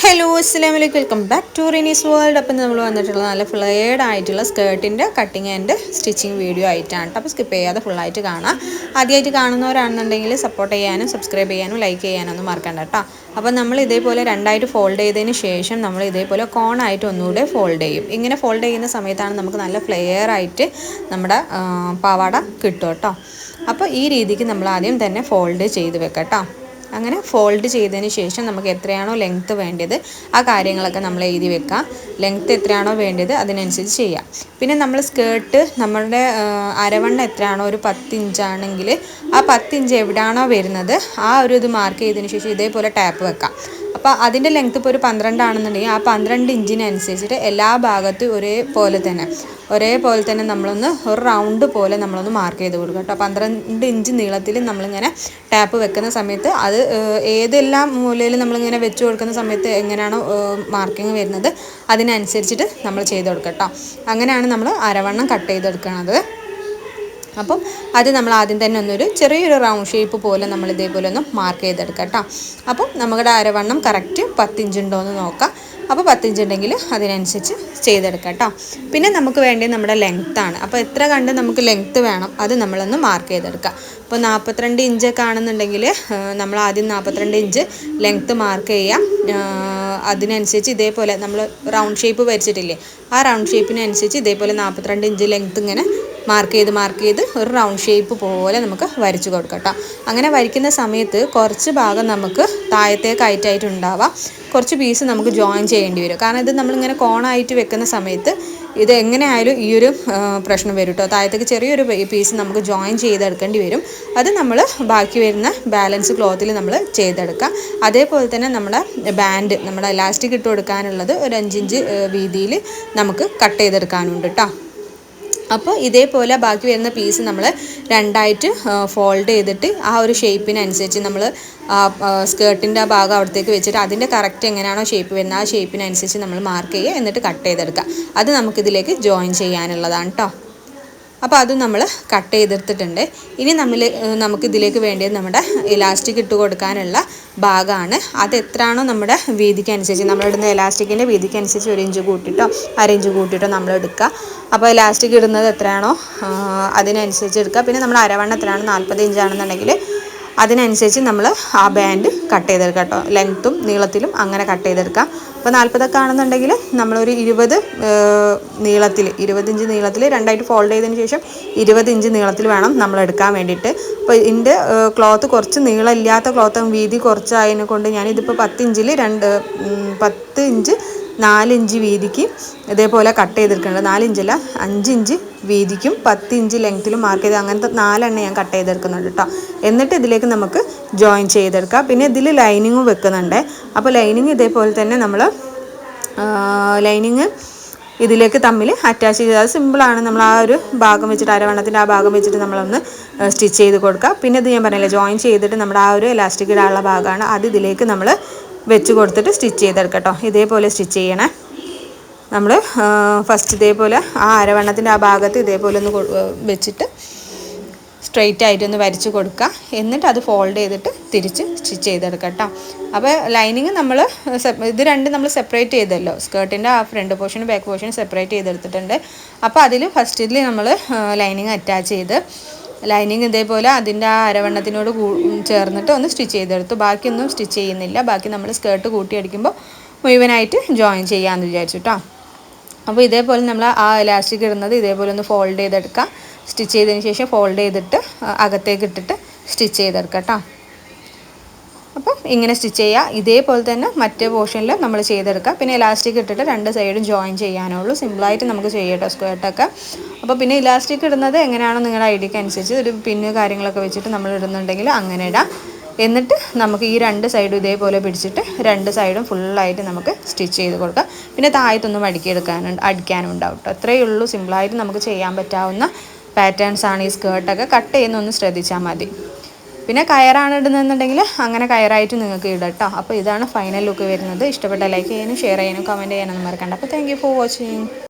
Hello അസ്സലാമലൈക്കും welcome back to Rinee's world. അപ്പം നമ്മൾ വന്നിട്ടുള്ള നല്ല ഫ്ലെയർഡ് ആയിട്ടുള്ള സ്കേർട്ടിൻ്റെ കട്ടിങ് ആൻഡ് സ്റ്റിച്ചിങ് വീഡിയോ ആയിട്ടാണ്. അപ്പോൾ സ്കിപ്പ് ചെയ്യാതെ ഫുള്ളായിട്ട് കാണാം. ആദ്യമായിട്ട് കാണുന്നവരാണെന്നുണ്ടെങ്കിൽ സപ്പോർട്ട് ചെയ്യാനും സബ്സ്ക്രൈബ് ചെയ്യാനും ലൈക്ക് ചെയ്യാനൊന്നും മറക്കണ്ട കേട്ടോ. അപ്പോൾ നമ്മൾ ഇതേപോലെ രണ്ടായിട്ട് ഫോൾഡ് ചെയ്തതിന് ശേഷം നമ്മൾ ഇതേപോലെ കോണായിട്ട് ഒന്നുകൂടെ ഫോൾഡ് ചെയ്യും. ഇങ്ങനെ ഫോൾഡ് ചെയ്യുന്ന സമയത്താണ് നമുക്ക് നല്ല ഫ്ലെയർ ആയിട്ട് നമ്മുടെ പാവാട കിട്ടും കേട്ടോ. അപ്പോൾ ഈ രീതിക്ക് നമ്മൾ ആദ്യം തന്നെ ഫോൾഡ് ചെയ്ത് വെക്കാം കേട്ടോ. അങ്ങനെ ഫോൾഡ് ചെയ്തതിന് ശേഷം നമുക്ക് എത്രയാണോ ലെങ്ത്ത് വേണ്ടത് ആ കാര്യങ്ങളൊക്കെ നമ്മൾ എഴുതി വെക്കാം. ലെങ്ത്ത് എത്രയാണോ വേണ്ടത് അതിനനുസരിച്ച് ചെയ്യാം. പിന്നെ നമ്മൾ സ്കേർട്ട് നമ്മളുടെ അരവണ്ണം എത്രയാണോ ഒരു 10 ഇഞ്ചാണെങ്കിൽ ആ 10 ഇഞ്ച് എവിടെയാണോ വരുന്നത് ആ ഒരു ഇത് മാർക്ക് ചെയ്തതിന് ശേഷം ഇതേപോലെ ടാപ്പ് വെക്കാം. അപ്പോൾ അതിൻ്റെ ലെങ്ത്ത് ഇപ്പോൾ ഒരു 12 ആണെന്നുണ്ടെങ്കിൽ ആ 12 ഇഞ്ചിനനുസരിച്ചിട്ട് എല്ലാ ഭാഗത്തും ഒരേപോലെ തന്നെ നമ്മളൊന്ന് ഒരു റൗണ്ട് പോലെ നമ്മളൊന്ന് മാർക്ക് ചെയ്ത് കൊടുക്കുക കേട്ടോ. 12 ഇഞ്ച് നീളത്തിൽ നമ്മളിങ്ങനെ ടാപ്പ് വെക്കുന്ന സമയത്ത് അത് ഏതെല്ലാം മൂലയിൽ നമ്മളിങ്ങനെ വെച്ച് കൊടുക്കുന്ന സമയത്ത് എങ്ങനെയാണോ മാർക്കിങ് വരുന്നത് അതിനനുസരിച്ചിട്ട് നമ്മൾ ചെയ്ത് കൊടുക്കുക കേട്ടോ. അങ്ങനെയാണ് നമ്മൾ അരവണ്ണം കട്ട് ചെയ്തെടുക്കുന്നത്. അപ്പം അത് നമ്മൾ ആദ്യം തന്നെ ഒന്നൊരു ചെറിയൊരു റൗണ്ട് ഷേപ്പ് പോലെ നമ്മൾ ഇതേപോലെ ഒന്ന് മാർക്ക് ചെയ്തെടുക്കാം കേട്ടോ. അപ്പം നമ്മുടെ അരവണ്ണം കറക്റ്റ് 10 ഇഞ്ച് ഉണ്ടോ എന്ന് നോക്കാം. അപ്പോൾ 10 ഇഞ്ച് ഉണ്ടെങ്കിൽ അതിനനുസരിച്ച് ചെയ്തെടുക്കാം കേട്ടോ. പിന്നെ നമുക്ക് വേണ്ടത് നമ്മുടെ ലെങ്ത്താണ്. അപ്പോൾ എത്ര കണ്ട് നമുക്ക് ലെങ്ത്ത് വേണം അത് നമ്മളൊന്ന് മാർക്ക് ചെയ്തെടുക്കാം. ഇപ്പോൾ 42 ഇഞ്ചൊക്കെ ആണെന്നുണ്ടെങ്കിൽ നമ്മൾ ആദ്യം 42 ഇഞ്ച് ലെങ്ത്ത് മാർക്ക് ചെയ്യാം. അതിനനുസരിച്ച് ഇതേപോലെ നമ്മൾ റൗണ്ട് ഷേപ്പ് വരച്ചിട്ടില്ലേ ആ റൗണ്ട് ഷേപ്പിനനുസരിച്ച് ഇതേപോലെ 42 ഇഞ്ച് ലെങ്ത്ത് ഇങ്ങനെ മാർക്ക് ചെയ്ത് ഒരു റൗണ്ട് ഷേപ്പ് പോലെ നമുക്ക് വരച്ച് കൊടുക്കാം കേട്ടോ. അങ്ങനെ വരയ്ക്കുന്ന സമയത്ത് കുറച്ച് ഭാഗം നമുക്ക് താഴത്തേക്കായിട്ടുണ്ടാവാം, കുറച്ച് പീസ് നമുക്ക് ജോയിൻ ചെയ്യേണ്ടി വരും. കാരണം ഇത് നമ്മളിങ്ങനെ കോണായിട്ട് വെക്കുന്ന സമയത്ത് ഇത് എങ്ങനെയായാലും ഈ ഒരു പ്രശ്നം വരും കേട്ടോ. താഴത്തേക്ക് ചെറിയൊരു പീസ് നമുക്ക് ജോയിൻ ചെയ്തെടുക്കേണ്ടി വരും. അത് നമ്മൾ ബാക്കി വരുന്ന ബാലൻസ് ക്ലോത്തിൽ നമ്മൾ ചെയ്തെടുക്കാം. അതേപോലെ തന്നെ നമ്മുടെ ബാൻഡ് നമ്മുടെ ഇലാസ്റ്റിക് ഇട്ട് കൊടുക്കാനുള്ളത് ഒരു 5 ഇഞ്ച് വീതിയിൽ നമുക്ക് കട്ട് ചെയ്തെടുക്കാനുണ്ട് കേട്ടോ. അപ്പോൾ ഇതേപോലെ ബാക്കി വരുന്ന പീസ് നമ്മൾ രണ്ടായിട്ട് ഫോൾഡ് ചെയ്തിട്ട് ആ ഒരു ഷേപ്പിനനുസരിച്ച് നമ്മൾ സ്കേർട്ടിൻ്റെ ആ ഭാഗം അവിടത്തേക്ക് വെച്ചിട്ട് അതിൻ്റെ കറക്റ്റ് എങ്ങനെയാണോ ഷേപ്പ് വരുന്നത് ആ ഷേപ്പിനനുസരിച്ച് നമ്മൾ മാർക്ക് ചെയ്യുക, എന്നിട്ട് കട്ട് ചെയ്തെടുക്കുക. അത് നമുക്കിതിലേക്ക് ജോയിൻ ചെയ്യാനുള്ളതാണ് കേട്ടോ. അപ്പോൾ അതും നമ്മൾ കട്ട് ചെയ്തെടുത്തിട്ടുണ്ട്. ഇനി നമുക്കിതിലേക്ക് വേണ്ടത് നമ്മുടെ ഇലാസ്റ്റിക് ഇട്ട് കൊടുക്കാനുള്ള ഭാഗമാണ്. അത് എത്രയാണോ നമ്മുടെ വീതിക്ക് അനുസരിച്ച് നമ്മളിടുന്ന ഇലാസ്റ്റിക്കിൻ്റെ വീതിക്ക് അനുസരിച്ച് 1 ഇഞ്ച് കൂട്ടിയിട്ടോ 1/2 ഇഞ്ച് കൂട്ടിയിട്ടോ നമ്മൾ എടുക്കുക. അപ്പോൾ ഇലാസ്റ്റിക് ഇടുന്നത് എത്രയാണോ അതിനനുസരിച്ച് എടുക്കുക. പിന്നെ നമ്മൾ അരവണ്ണം എത്രയാണോ 40 ഇഞ്ചാണെന്നുണ്ടെങ്കിൽ അതിനനുസരിച്ച് നമ്മൾ ആ ബാൻഡ് കട്ട് ചെയ്തെടുക്കുക കേട്ടോ. ലെങ്ത്തും നീളത്തിലും അങ്ങനെ കട്ട് ചെയ്തെടുക്കാം. അപ്പോൾ 40 ആണെന്നുണ്ടെങ്കിൽ നമ്മളൊരു 20 ഇഞ്ച് നീളത്തിൽ രണ്ടായിട്ട് ഫോൾഡ് ചെയ്തതിന് ശേഷം 20 ഇഞ്ച് നീളത്തിൽ വേണം നമ്മൾ എടുക്കാൻ വേണ്ടിയിട്ട്. അപ്പോൾ ഇതിൻ്റെ ക്ലോത്ത് കുറച്ച് നീളമില്ലാത്ത ക്ലോത്ത് വീതി കുറച്ചായതിനെ കൊണ്ട് ഞാനിതിപ്പോൾ 10 ഇഞ്ചിൽ 10 ഇഞ്ച് 4 ഇഞ്ച് വീതിക്ക് ഇതേപോലെ കട്ട് ചെയ്തെടുക്കുന്നുണ്ട്. 4 ഇഞ്ചല്ല 5 ഇഞ്ച് വീതിക്കും 10 ഇഞ്ച് ലെങ്ത്തിലും മാർക്ക് ചെയ്ത് അങ്ങനത്തെ 4 എണ്ണം ഞാൻ കട്ട് ചെയ്തെടുക്കുന്നുണ്ട് കേട്ടോ. എന്നിട്ട് ഇതിലേക്ക് നമുക്ക് ജോയിൻ ചെയ്തെടുക്കാം. പിന്നെ ഇതിൽ ലൈനിങ്ങും വെക്കുന്നുണ്ട്. അപ്പോൾ ലൈനിങ് ഇതേപോലെ തന്നെ നമ്മൾ ലൈനിങ് ഇതിലേക്ക് തമ്മിൽ അറ്റാച്ച് ചെയ്ത് അത് സിമ്പിളാണ്. നമ്മൾ ആ ഒരു ഭാഗം വെച്ചിട്ട് അരവണ്ണത്തിൻ്റെ ആ ഭാഗം വെച്ചിട്ട് നമ്മളൊന്ന് സ്റ്റിച്ച് ചെയ്ത് കൊടുക്കുക. പിന്നെ ഇത് ഞാൻ പറഞ്ഞില്ലേ ജോയിൻ ചെയ്തിട്ട് നമ്മുടെ ആ ഒരു ഇലാസ്റ്റിക് ഇടാനുള്ള ഭാഗമാണ് അത് ഇതിലേക്ക് നമ്മൾ വെച്ച് കൊടുത്തിട്ട് സ്റ്റിച്ച് ചെയ്തെടുക്കാം കേട്ടോ. ഇതേപോലെ സ്റ്റിച്ച് ചെയ്യണേ. നമ്മൾ ഫസ്റ്റ് ഇതേപോലെ ആ അരവണ്ണത്തിൻ്റെ ആ ഭാഗത്ത് ഇതേപോലെ ഒന്ന് വെച്ചിട്ട് സ്ട്രെയിറ്റ് ആയിട്ടൊന്ന് വരച്ച് കൊടുക്കുക. എന്നിട്ട് അത് ഫോൾഡ് ചെയ്തിട്ട് തിരിച്ച് സ്റ്റിച്ച് ചെയ്തെടുക്കാം കേട്ടോ. അപ്പോൾ ലൈനിങ് നമ്മൾ ഇത് രണ്ടും നമ്മൾ സെപ്പറേറ്റ് ചെയ്തല്ലോ. സ്കേർട്ടിൻ്റെ ആ ഫ്രണ്ട് പോർഷനും ബാക്ക് പോർഷനും സെപ്പറേറ്റ് ചെയ്തെടുത്തിട്ടുണ്ട്. അപ്പോൾ അതിൽ ഫസ്റ്റിൽ നമ്മൾ ലൈനിങ് അറ്റാച്ച് ചെയ്ത് ലൈനിങ് ഇതേപോലെ അതിൻ്റെ ആ അരവണ്ണത്തിനോട് ചേർന്നിട്ട് ഒന്ന് സ്റ്റിച്ച് ചെയ്തെടുത്തു. ബാക്കിയൊന്നും സ്റ്റിച്ച് ചെയ്യുന്നില്ല. ബാക്കി നമ്മൾ സ്കേർട്ട് കൂട്ടിയടിക്കുമ്പോൾ മുഴുവനായിട്ട് ജോയിൻ ചെയ്യാമെന്ന് വിചാരിച്ചു കേട്ടോ. അപ്പോൾ ഇതേപോലെ നമ്മൾ ആ ഇലാസ്റ്റിക് ഇടുന്നത് ഇതേപോലെ ഒന്ന് ഫോൾഡ് ചെയ്തെടുക്കാം. സ്റ്റിച്ച് ചെയ്തതിന് ശേഷം ഫോൾഡ് ചെയ്തിട്ട് അകത്തേക്ക് ഇട്ടിട്ട് സ്റ്റിച്ച് ചെയ്തെടുക്കാം കേട്ടോ. അപ്പം ഇങ്ങനെ സ്റ്റിച്ച് ചെയ്യുക. ഇതേപോലെ തന്നെ മറ്റേ പോർഷനിൽ നമ്മൾ ചെയ്തെടുക്കുക. പിന്നെ ഇലാസ്റ്റിക് ഇട്ടിട്ട് 2 സൈഡും ജോയിൻ ചെയ്യാനുള്ളൂ. സിമ്പിളായിട്ട് നമുക്ക് ചെയ്യട്ടോ സ്കേർട്ടൊക്കെ. അപ്പോൾ പിന്നെ ഇലാസ്റ്റിക് ഇടുന്നത് എങ്ങനെയാണോ നിങ്ങളുടെ ഐഡിയക്ക് അനുസരിച്ച് ഒരു പിന്ന് കാര്യങ്ങളൊക്കെ വെച്ചിട്ട് നമ്മൾ ഇടുന്നുണ്ടെങ്കിൽ അങ്ങനെ ഇടാം. എന്നിട്ട് നമുക്ക് ഈ 2 സൈഡും ഇതേപോലെ പിടിച്ചിട്ട് 2 സൈഡും ഫുള്ളായിട്ട് നമുക്ക് സ്റ്റിച്ച് ചെയ്ത് കൊടുക്കാം. പിന്നെ താഴത്തൊന്നും അടിക്കാനും ഉണ്ടാവും കേട്ടോ. അത്രയേ ഉള്ളൂ. സിമ്പിളായിട്ട് നമുക്ക് ചെയ്യാൻ പറ്റാവുന്ന പാറ്റേൺസാണ് ഈ സ്കേർട്ടൊക്കെ. കട്ട് ചെയ്യുന്നൊന്ന് ശ്രദ്ധിച്ചാൽ മതി. പിന്നെ കയറാണ് ഇടുന്നതെന്നുണ്ടെങ്കിൽ അങ്ങനെ കയറായിട്ട് നിങ്ങൾക്ക് ഇടാം കേട്ടോ. അപ്പോൾ ഇതാണ് ഫൈനൽ ലുക്ക് വരുന്നത്. ഇഷ്ടപ്പെട്ട ലൈക്ക് ചെയ്യാനും ഷെയർ ചെയ്യാനും കമൻറ്റ് ചെയ്യാനൊന്നും മറക്കണ്ട. അപ്പോൾ താങ്ക് യു ഫോർ വാച്ചിങ്.